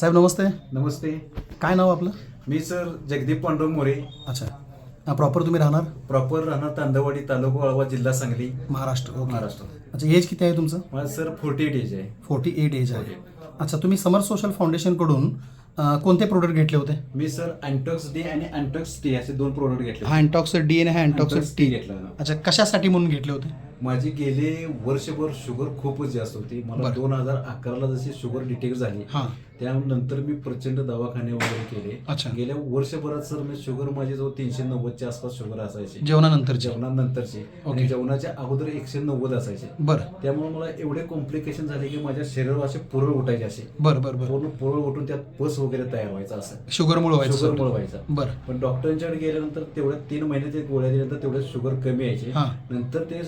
साहेब नमस्ते. नमस्ते. काय नाव आपलं? मी सर जगदीप पांडुरंग मोरे. अच्छा, प्रॉपर तुम्ही राहणार? प्रॉपर राहणार तांदवाडी, तालुका वाळवा, जिल्हा सांगली, महाराष्ट्र. ओके. महाराष्ट्र. अच्छा, एज किती आहे तुमचं? माझं सर 48 एज आहे. 48 एज आहे. अच्छा, तुम्ही समर सोशल फाउंडेशनकडून कोणते प्रोडक्ट घेतले होते? मी सर अँटॉक्स डी आणि अँटॉक्स टी असे 2 प्रोडक्ट घेतले. हा अँटॉक्स डी आणि हा अँटॉक्स टी घेतला. अच्छा, कशासाठी म्हणून घेतले होते? माझी गेले वर्षभर शुगर खूपच जास्त होती. मला 2011ला जशी शुगर डिटेक्ट झाली हां. त्यानंतर मी प्रचंड दवाखाने वगैरे केले. अच्छा. गेल्या वर्षभरात सर मी शुगर माझी जो 390च्या आसपास शुगर असायची जेवणानंतरची. आणि जेवणाच्या अगोदर 190 असायचे. बरं. त्यामुळे मला एवढे कॉम्प्लिकेशन झाले की माझ्या शरीरावर असे पुरळ उठायचे, असे बरं बरं बरं. पूर्ण पुरळ उठून त्यात पस वगैरे तयार व्हायचा, असं शुगरमुळे व्हायचा. बरं. पण डॉक्टरांच्याकडे गेल्यानंतर तेवढ्या 3 महिने ते गोळ्या दिल्यानंतर तेवढे शुगर कमी यायचे. हां. नंतर ते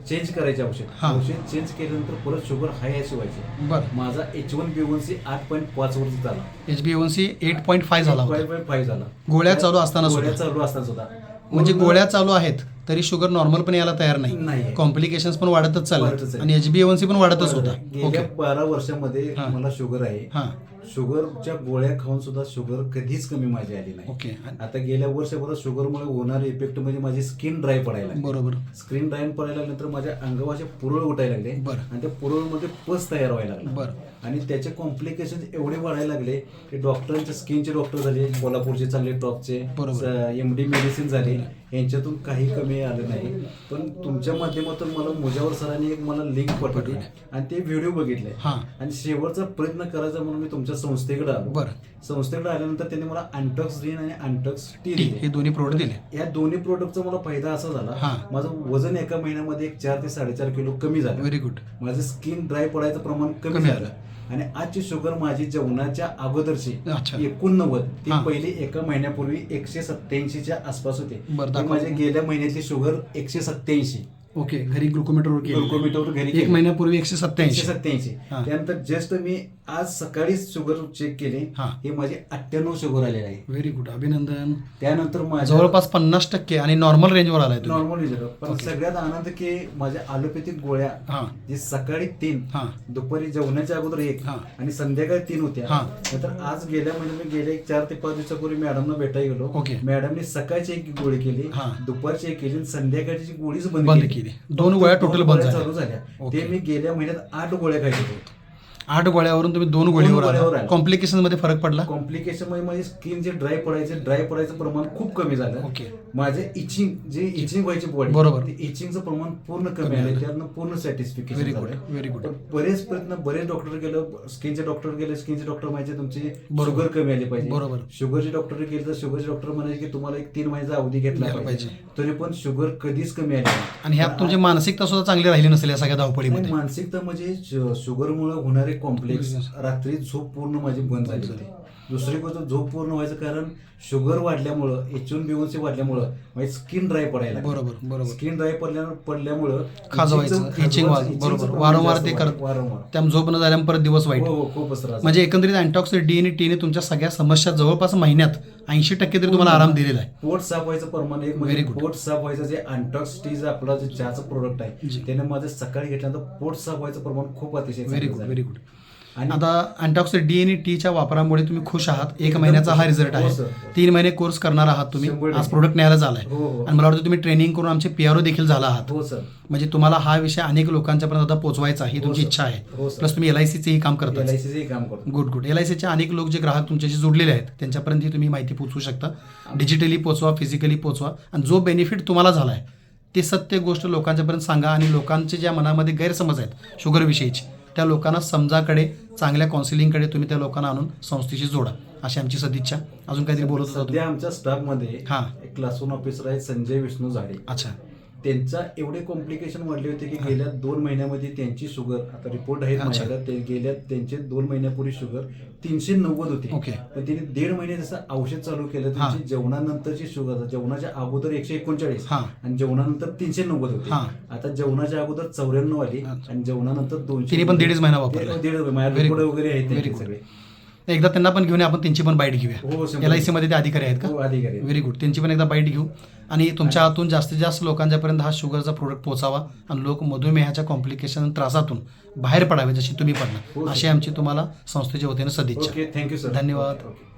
चेंज करायचे औषध चेंज केल्यानंतर परत शुगर हाय अशी व्हायची. बरं. माझा H1B1C 8.5 वरती झाला. HbA1c 8.5 झाला होता. 8.5 झाला. गोळ्या चालू असताना सुद्धा. म्हणजे गोळ्या चालू आहेत तरी शुगर नॉर्मल पण यायला तयार नाही. कॉम्प्लिकेशन्स पण वाढतच चालले आणि HbA1c पण वाढतच होता. गेल्या 12 वर्षामध्ये मला शुगर आहे. शुगरच्या गोळ्या खाऊन सुद्धा शुगर कधीच कमी माझी आली नाही. ओके. आता गेल्या वर्षभरात शुगरमुळे होणारे इफेक्ट म्हणजे माझी स्किन ड्राय पडायला. बरोबर. स्किन ड्राय पडायला नंतर माझ्या अंगावर पुरळ उठायला लागले. आणि त्या पुरळमध्ये पस तयार व्हायला लागला. बरं. आणि त्याचे कॉम्प्लिकेशन एवढे वाढायला लागले की डॉक्टरांचे स्किनचे डॉक्टर झाले, कोल्हापूरचे चांगले टॉपचे, MD मेडिसिन झाले, यांच्यातून काही कमी आलं नाही. पण तुमच्या माध्यमातून मला मुजावर सरांनी एक मला लिंक पाठवली आणि ते व्हिडिओ बघितले आणि शेवटचा प्रयत्न करायचा म्हणून मी तुमच्या संस्थेकडे आलो. बरं. संस्थेकडे आल्यानंतर त्यांनी मला अँटॉक्स डी आणि अँटॉक्स टी हे दोन्ही प्रोडक्ट दिले. या दोन्ही प्रोडक्टचा मला फायदा असा झाला, माझं वजन एका महिन्यामध्ये 4 ते 4.5 किलो कमी झालं. Very good. माझं स्किन ड्राय पडायचं प्रमाण कमी झालं. आणि आजची शुगर माझी जेवणाच्या अगोदरची 89 ती पहिली एका महिन्यापूर्वी 187च्या आसपास होते. माझ्या गेल्या महिन्यातली शुगर 187. ओके. घरी ग्लुकोमीटरवर घरी 1 महिन्यापूर्वी 187. त्यानंतर जस्ट मी आज सकाळी शुगर चेक केली, हे माझे 98 शुगर आलेले आहे. व्हेरी गुड, अभिनंदन. त्यानंतर जवळपास 50% आणि नॉर्मल रेंजवर आलाय. नॉर्मल रेंजवर. पण सगळ्यात आनंद की माझ्या ॲलोपॅथिक गोळ्या जे सकाळी 3, दुपारी जेवणाच्या अगोदर 1 आणि संध्याकाळी 3 होत्या. नंतर आज गेल्या मी गेल्या 4 ते 5 दिवसापूर्वी मॅडमना भेटायला गेलो. मॅडमने सकाळची 1 गोळी केली, दुपारची 1 केली, संध्याकाळची गोळीच बंद केली. 2 गोळ्या टोटल बंद चालू झाल्या. ते मी गेल्या महिन्यात 8 गोळ्या खायचे होते. 8 गोळ्यावरून तुम्ही 2 गोळीवर आला. कॉम्प्लिकेशन मध्ये फरक पडला? कॉम्प्लिकेशन मध्ये माझी स्किन जे ड्राय पडायचं प्रमाण खूप कमी झालं. माझे इचिंग व्हायची बॉडी, बरोबर, इचिंगचं प्रमाण पूर्ण कमी आलं. त्यातनं पूर्ण सॅटिस्फिकेशन झालं. Very good. बरेच प्रयत्न, बरेच डॉक्टर गेलो, स्किनचे डॉक्टर म्हणायचे तुमची शुगर कमी आली पाहिजे. बरोबर. शुगरचे डॉक्टर गेले तर शुगरचे डॉक्टर म्हणायचे की तुम्हाला 1 3 महिन्याचा अवधी घेतला पाहिजे. तरी पण शुगर कधीच कमी आली नाही. आणि ह्यात तुमची मानसिकता सुद्धा चांगली राहिली नसेल या सगळ्या धावपळीमध्ये? मानसिकता म्हणजे शुगरमुळे होणारे कॉम्प्लेक्स, रात्री झोप पूर्ण माझी बंद झाली होती. दुसरी गोष्ट, झोप पूर्ण व्हायचं कारण शुगर वाढल्यामुळं, H1B1C वाढल्यामुळं माझी स्किन ड्राय पडायला. बरोबर. स्किन ड्राय पडल्यामुळं खाजवायचं, इचिंग बरोबर, वारंवार ते करत, त्यामुळे झोप न झाल्यामुळे परत दिवस वाईट. खूपच त्रास. म्हणजे एकंदरीत अँटॉक्स डी आणि टीने तुमच्या सगळ्या समस्या जवळपास महिन्यात 80% तरी तुम्हाला आराम दिलेला आहे. पोट साफ व्हायचं प्रमाण एक म्हणजे पोट साफ व्हायचं जे अँटॉक्स टी आपला जे चहाचं प्रोडक्ट आहे त्याने माझं सकाळी घेतल्यानंतर पोट साफ व्हायचं प्रमाण खूप अतिशय. Very good. आता अँटॉक्स डी आणि टीच्या वापरामुळे तुम्ही खुश आहात. 1 महिन्याचा हा रिझल्ट आहे. 3 महिने कोर्स करणार आहात तुम्ही. आज प्रोडक्ट न्यायला झालाय आणि मला वाटतं तुम्ही ट्रेनिंग करून आमचे PRO देखील झाला आहात. म्हणजे तुम्हाला हा विषय अनेक लोकांच्या पर्यंत आता पोहोचवायचा ही तुमची इच्छा आहे. प्लस तुम्ही LICचेही काम करता. गुड. LICचे अनेक लोक जे ग्राहक तुमच्याशी जोडलेले आहेत त्यांच्यापर्यंत तुम्ही माहिती पोहोचवू शकता. डिजिटली पोहोचवा, फिजिकली पोहोचवा आणि जो बेनिफिट तुम्हाला झाला आहे ते सत्य गोष्ट लोकांच्यापर्यंत सांगा. आणि लोकांचे ज्या मनामध्ये गैरसमज आहेत शुगरविषयीचे त्या लोकांना समजाकडे, चांगल्या काउन्सिलिंगकडे तुम्ही त्या लोकांना आणून संस्थेशी जोडा, अशी आमची सदिच्छा. अजून काहीतरी बोलत होता तुम्ही? आमच्या स्टाफमध्ये एक क्लास 1 ऑफिसर आहे संजय विष्णू झाडे. अच्छा. त्यांचा एवढे कॉम्प्लिकेशन वाढले होते की गेल्या 2 महिन्यामध्ये त्यांची शुगर, आता रिपोर्ट आहेत माझ्याकडे, गेल्या त्यांचे 2 महिन्यापूर्वी शुगर 390 होती. पण त्यांनी 1.5 महिने जसं औषध चालू केलं त्यांची जेवणानंतरची शुगर, जेवणाच्या अगोदर 139 आणि जेवणानंतर 390 होती. आता जेवणाच्या अगोदर 94 आली आणि जेवणानंतर 200. पण 1.5 महिना वापरला. 1.5 महिना रिपोर्ट वगैरे आहेत सगळे. एकदा त्यांना पण घेऊन या, आपण त्यांची पण बाईट हो, घेऊया. शंभर. LIC मध्ये ते अधिकारी आहेत हो, का? अधिकारी आहेत. Very good. त्यांची पण एकदा बाईट घेऊ आणि तुमच्या हातून जास्तीत जास्त लोकांच्यापर्यंत हा शुगरचा प्रोडक्ट पोहोचावा आणि लोक मधुमेहाच्या कॉम्प्लिकेशन त्रासातून बाहेर पडावे जशी तुम्ही हो, पडणार, सर. अशी आमची तुम्हाला संस्थेच्या वतीने सदिच्छा. Okay, thank you sir. धन्यवाद. ओके.